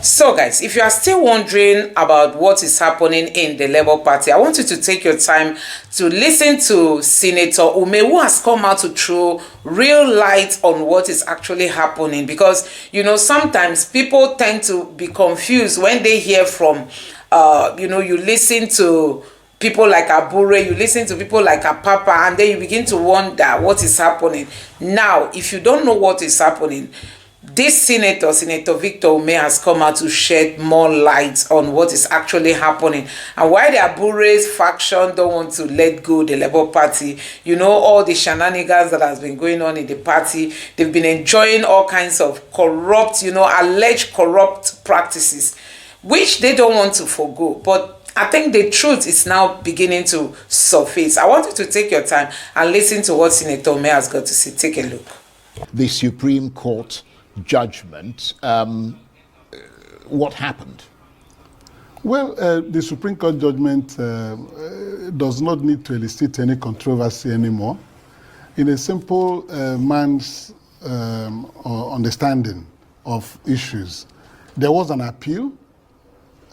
So guys, if you are still wondering about what is happening in the Labour Party, I want you to take your time to listen to Senator Umeh, who has come out to throw real light on what is actually happening. Because, you know, sometimes people tend to be confused when they hear from, you listen to people like Abure, you listen to people like Apapa, and then you begin to wonder what is happening. Now, if you don't know what is happening, this Senator Victor Umeh, has come out to shed more light on what is actually happening and why the Abure's faction don't want to let go the Labour Party. You know, all the shenanigans that has been going on in the party. They've been enjoying all kinds of corrupt, alleged corrupt practices, which they don't want to forgo. But I think the truth is now beginning to surface. I want you to take your time and listen to what Senator Umeh has got to say. Take a look. The Supreme Court judgment, what happened? Well, the Supreme Court judgment does not need to elicit any controversy anymore. In a simple man's understanding of issues, there was an appeal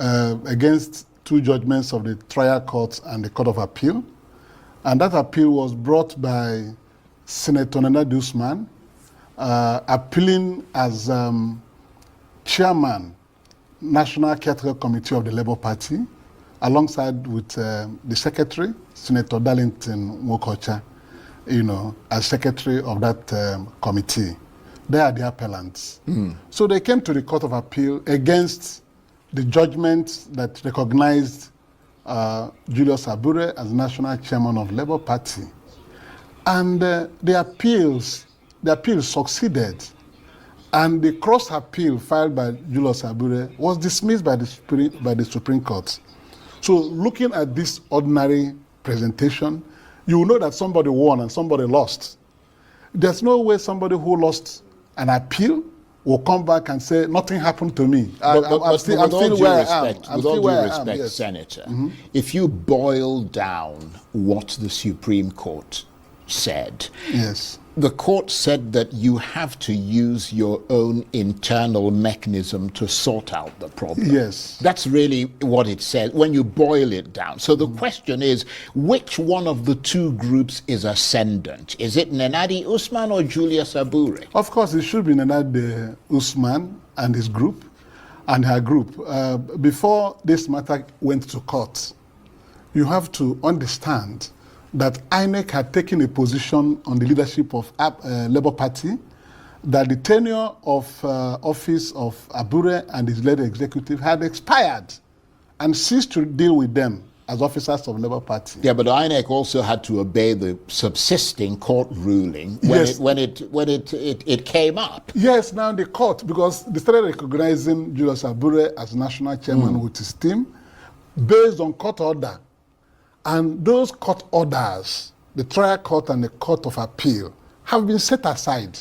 against two judgments of the trial court and the Court of Appeal, and that appeal was brought by Senator nnamdi Usman, appealing as chairman, National Caretaker Committee of the Labour Party, alongside with the secretary, Senator Darlington Wokocha, as secretary of that committee. They are the appellants. So they came to the Court of Appeal against the judgment that recognized Julius Abure as national chairman of Labour Party. And the appeal succeeded, and the cross appeal filed by Julius Abure was dismissed by the Supreme Court. So looking at this ordinary presentation, you will know that somebody won and somebody lost. There's no way somebody who lost an appeal will come back and say, nothing happened to me. With all due respect, Senator, if you boil down what the Supreme Court said, yes, the court said that you have to use your own internal mechanism to sort out the problem. Yes. That's really what it said when you boil it down. So the question is, which one of the two groups is ascendant? Is it nnamdi Usman or Julius Abure? Of course, it should be nnamdi Usman and his group and her group. Before this matter went to court, you have to understand that INEC had taken a position on the leadership of Labour Party, that the tenure of office of Abure and his led executive had expired and ceased to deal with them as officers of Labour Party. Yeah, but INEC also had to obey the subsisting court ruling when it came up. Yes, now the court, because they started recognizing Julius Abure as national chairman with his team based on court order. And those court orders, the trial court and the Court of Appeal, have been set aside.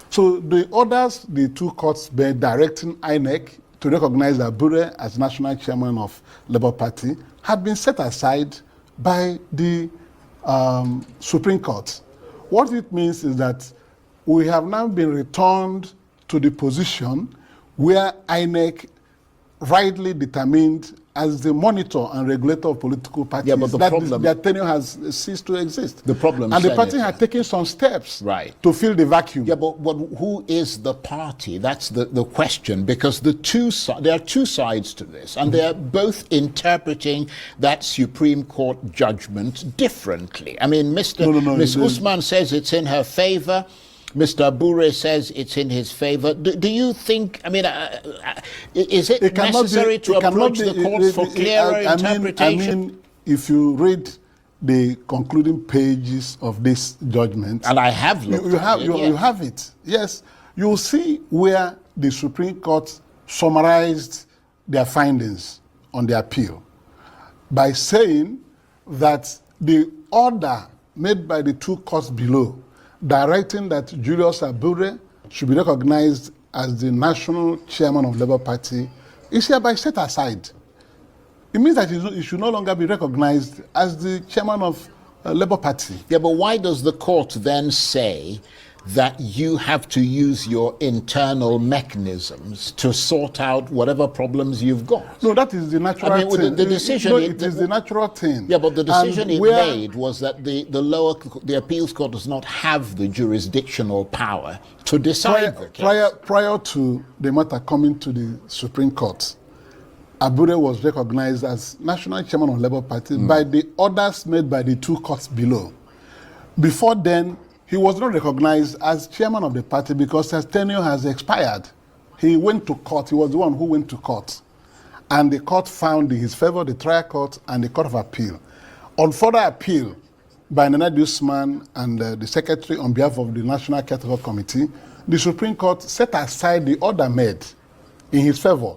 So the orders the two courts made directing INEC to recognize Abure as national chairman of Labour Party had been set aside by the Supreme Court. What it means is that we have now been returned to the position where INEC rightly determined as the monitor and regulator of political parties, yeah, but their tenure has ceased to exist. The problem, and Senator, the party had taken some steps to fill the vacuum. Yeah, but who is the party? That's the question, because there are two sides to this, and they are both interpreting that Supreme Court judgment differently. I mean, Ms. Usman says it's in her favor. Mr. Abure says it's in his favor. Do you think, is it necessary to approach the courts for clearer interpretation? If you read the concluding pages of this judgment, and I have looked you have it. Yes, you will see where the Supreme Court summarized their findings on the appeal by saying that the order made by the two courts below directing that Julius Abure should be recognized as the national chairman of Labour Party is hereby set aside. It means that he should no longer be recognized as the chairman of Labour Party. Yeah, but why does the court then say that you have to use your internal mechanisms to sort out whatever problems you've got. No, that is the natural thing. The decision... No, it is the natural thing. Yeah, but the decision it made was that the appeals court does not have the jurisdictional power to decide the case. Prior to the matter coming to the Supreme Court, Abure was recognized as national chairman of Labour Party by the orders made by the two courts below. Before then, he was not recognized as chairman of the party because his tenure has expired. He went to court. He was the one who went to court. And the court found in his favor, the trial court and the court of appeal. On further appeal by nnamdi Usman and the secretary on behalf of the National Caretaker Committee, the Supreme Court set aside the order made in his favor.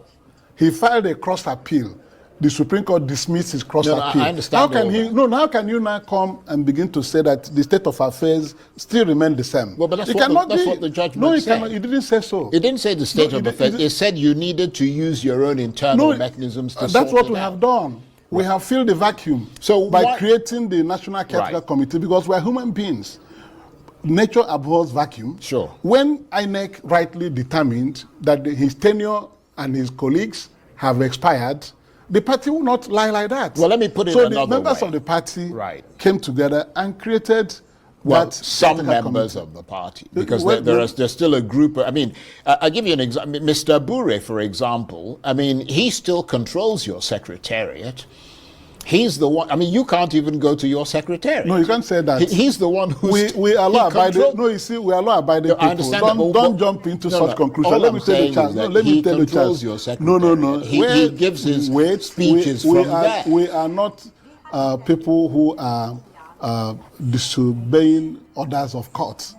He filed a cross appeal. The Supreme Court dismissed his cross appeal. I understand. How can you now come and begin to say that the state of affairs still remain the same? Well, but that's what the judgment No, said. It didn't say so. It didn't say the state of affairs. It said you needed to use your own internal mechanisms to sort it out. That's what we have done. We have filled the vacuum by creating the National Caretaker Committee because we are human beings. Nature abhors vacuum. Sure. When INEC rightly determined that his tenure and his colleagues have expired, the party will not lie like that. Well, let me put it another way. So the members of the party came together and created some members of the party, because there's still a group. I mean, I'll give you an example. Mr. Abure, for example, I mean, he still controls your secretariat. He's the one. I mean, you can't even go to your secretariat. No, you can't say that. He's the one who's. We are law-abiding. No, you see, we are law-abiding people. I understand don't jump into such conclusions. Let me tell you, Charles. No, let me tell you, Charles. No. He gives his speeches from there. We are not people who are disobeying orders of court.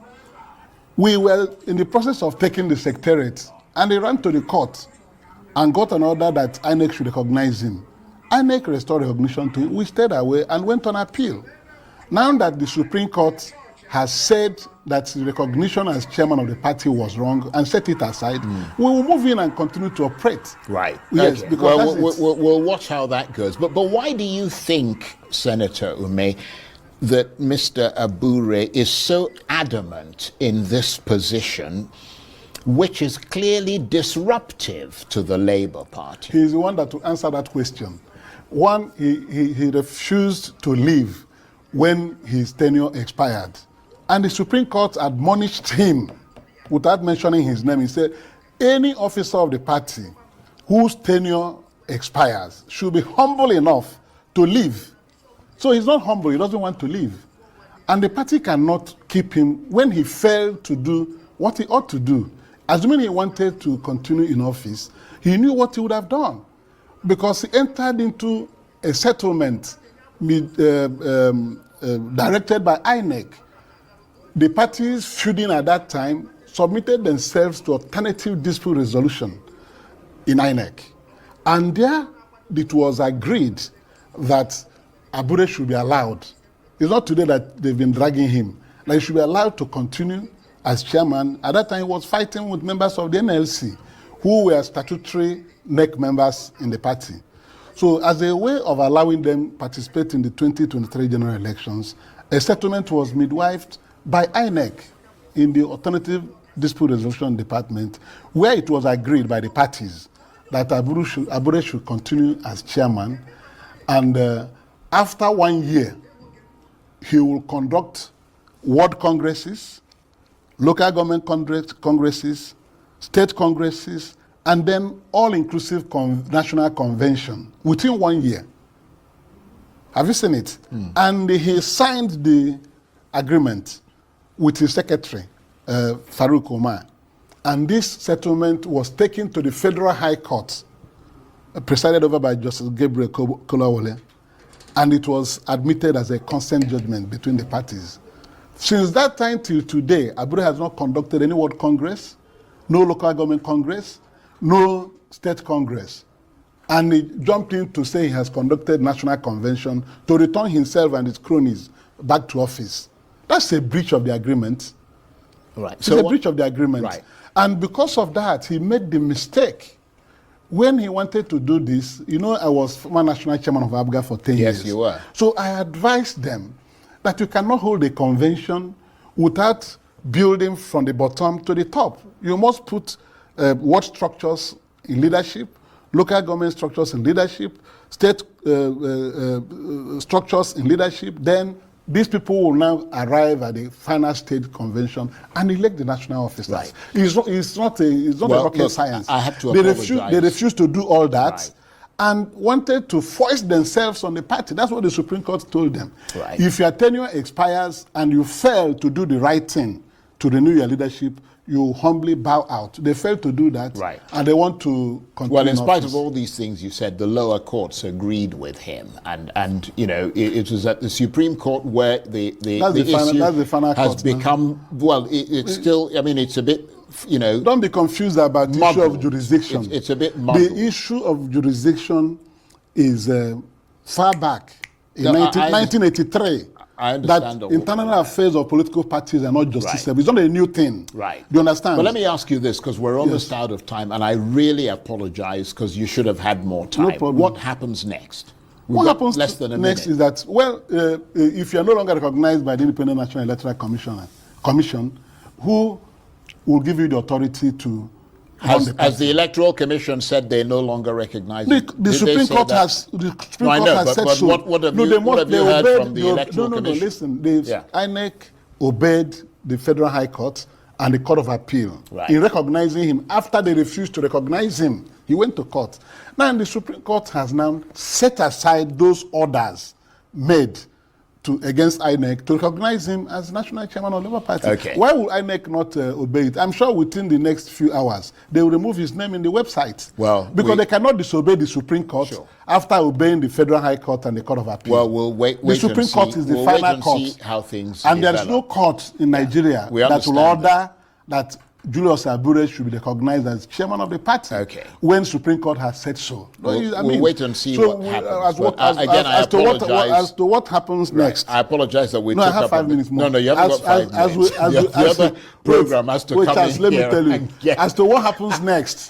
We were in the process of taking the secretariat, and they ran to the court and got an order that INEC should recognize him. INEC restored recognition to him. We stayed away and went on appeal. Now that the Supreme Court has said that the recognition as chairman of the party was wrong and set it aside, we will move in and continue to operate. Right. Yes, okay. because we'll watch how that goes. But why do you think, Senator Umeh, that Mr. Abure is so adamant in this position, which is clearly disruptive to the Labour Party? He is the one that will answer that question. One, he refused to leave when his tenure expired. And the Supreme Court admonished him, without mentioning his name. He said, any officer of the party whose tenure expires should be humble enough to leave. So he's not humble, he doesn't want to leave. And the party cannot keep him when he failed to do what he ought to do. Assuming he wanted to continue in office, he knew what he would have done, because he entered into a settlement directed by INEC. The parties feuding at that time submitted themselves to alternative dispute resolution in INEC. And there it was agreed that Abure should be allowed. It's not today that they've been dragging him. That he should be allowed to continue as chairman. At that time, he was fighting with members of the NLC, who were statutory NEC members in the party. So as a way of allowing them participate in the 2023 general elections, a settlement was midwifed by INEC in the Alternative Dispute Resolution Department, where it was agreed by the parties that Abure should continue as chairman, and after 1 year, he will conduct ward congresses, local government congresses, state congresses, and then all-inclusive national convention within 1 year. Have you seen it? And he signed the agreement with his secretary, Farouk Umeh. And this settlement was taken to the Federal High Court, presided over by Justice Gabriel Kolawole, and it was admitted as a consent judgment between the parties. Since that time till today, Abure has not conducted any ward congress, no local government congress, no state congress. And he jumped in to say he has conducted national convention to return himself and his cronies back to office. That's a breach of the agreement. Right. It's a breach of the agreement. Right. And because of that, he made the mistake. When he wanted to do this, you know, I was former national chairman of ABGA for 10 years. Yes, you were. So I advised them that you cannot hold a convention without building from the bottom to the top. You must put ward structures in leadership, local government structures in leadership, state structures in leadership. Then these people will now arrive at the final state convention and elect the national officers. Right. It's not a rocket science. I have to apologize. They refuse to do all that. Right. And wanted to foist themselves on the party. That's what the Supreme Court told them. Right. If your tenure expires and you fail to do the right thing to renew your leadership, you humbly bow out. They failed to do that, right. And they want to continue. Well, in spite of all these things you said, the lower courts agreed with him, and you know, it was at the Supreme Court where the issue has become. Well, it's still. I mean, it's a bit. You know, don't be confused about the issue of jurisdiction. It's a bit muddled. The issue of jurisdiction is far back in 1983. I understand that internal affairs of political parties are not justiciable. Right. It's not a new thing. Right. Do you understand? But let me ask you this, because we're almost out of time, and I really apologize because you should have had more time. No problem. What happens next? What happens less than a next minute. Is that, well, if you're no longer recognized by the Independent National Electoral Commission, who will give you the authority to... As the Electoral Commission said, they no longer recognize it. The Supreme Court has said so. What have you heard from the Electoral Commission? No, listen. INEC obeyed the Federal High Court and the Court of Appeal in recognizing him. After they refused to recognize him, he went to court. Now, the Supreme Court has now set aside those orders made against INEC to recognize him as national chairman of the Labour Party. Okay. Why would INEC not obey it? I'm sure within the next few hours, they will remove his name in the website. Well, because they cannot disobey the Supreme Court after obeying the Federal High Court and the Court of Appeal. Well, we'll wait the Supreme Court is the final court. See how things and there is no court in Nigeria that will order that Julius Abure should be recognized as chairman of the party when Supreme Court has said so. We'll wait and see what happens. As to what happens next. I apologize that we took I have up 5 minutes more. No, you haven't got 5 minutes. The other program has to come in let here. Me tell you, as to what happens next,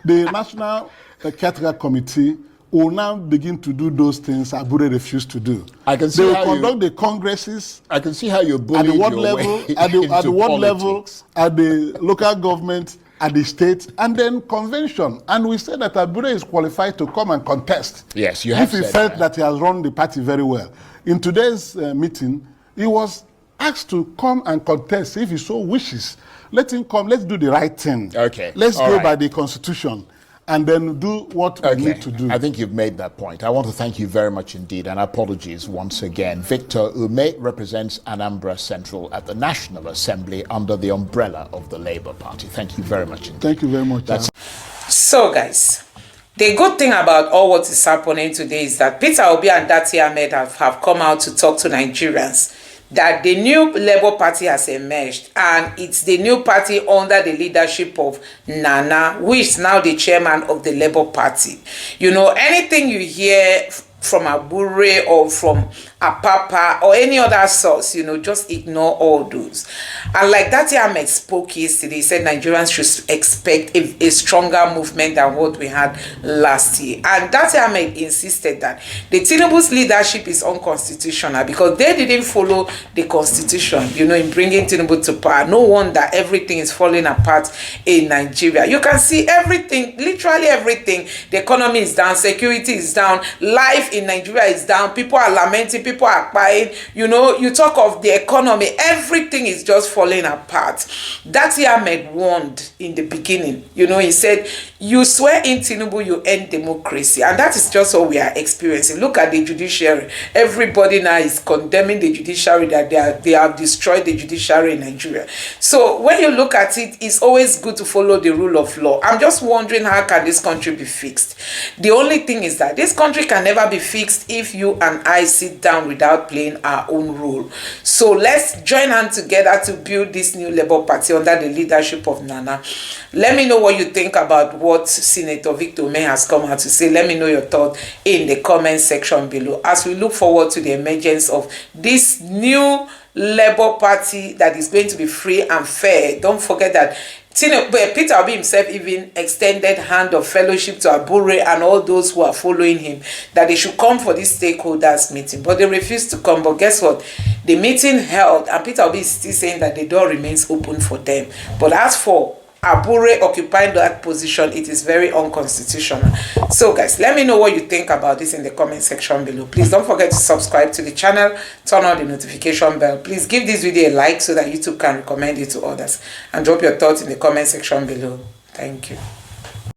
the National Caretaker Committee will now begin to do those things Abure refused to do. I can see they will conduct the congresses. I can see how you're bullied at the ward level, at the ward level, at the local government, at the state, and then convention. And we said that Abure is qualified to come and contest. Yes, you have if he felt that he has run the party very well. In today's meeting, he was asked to come and contest if he so wishes. Let him come. Let's do the right thing. Okay. Let's go by the Constitution. And then do what we need to do. I think you've made that point. I want to thank you very much indeed, and apologies once again. Victor Umeh represents Anambra Central at the National Assembly under the umbrella of the Labour Party. Thank you very much indeed. Thank you very much. So, guys, the good thing about all what is happening today is that Peter Obi and Dati Ahmed have come out to talk to Nigerians that the new Labour Party has emerged, and it's the new party under the leadership of Nana, who is now the chairman of the Labour Party. You know, anything you hear from Abure or from Apapa or any other source, you know, just ignore all those. And like Dati Ahmed spoke yesterday, he said Nigerians should expect a stronger movement than what we had last year. And Dati Ahmed insisted that the Tinubu's leadership is unconstitutional because they didn't follow the constitution, you know, in bringing Tinubu to power. No wonder everything is falling apart in Nigeria. You can see everything, literally everything. The economy is down, security is down, life in Nigeria is down, people are lamenting, people are crying. You know, you talk of the economy, everything is just falling apart. Dati Ahmed warned in the beginning. You know, he said, you swear in Tinubu, you end democracy. And that is just what we are experiencing. Look at the judiciary. Everybody now is condemning the judiciary, that they have destroyed the judiciary in Nigeria. So when you look at it, it's always good to follow the rule of law. I'm just wondering, how can this country be fixed? The only thing is that this country can never be fixed if you and I sit down without playing our own role. So let's join hands together to build this new Labour Party under the leadership of Nana. Let me know what you think about what Senator Victor Umeh has come out to say. Let me know your thoughts in the comment section below as we look forward to the emergence of this new Labour Party that is going to be free and fair. Don't forget that Peter Obi himself even extended hand of fellowship to Abure and all those who are following him, that they should come for this stakeholders meeting, but they refused to come. But guess what? the meeting held, and Peter Obi is still saying that the door remains open for them. But as for Abure occupying that position, it is very unconstitutional. So guys, let me know what you think about this in the comment section below. Please don't forget to subscribe to the channel, turn on the notification bell. Please give this video a like so that YouTube can recommend it to others, and drop your thoughts in the comment section below. Thank you.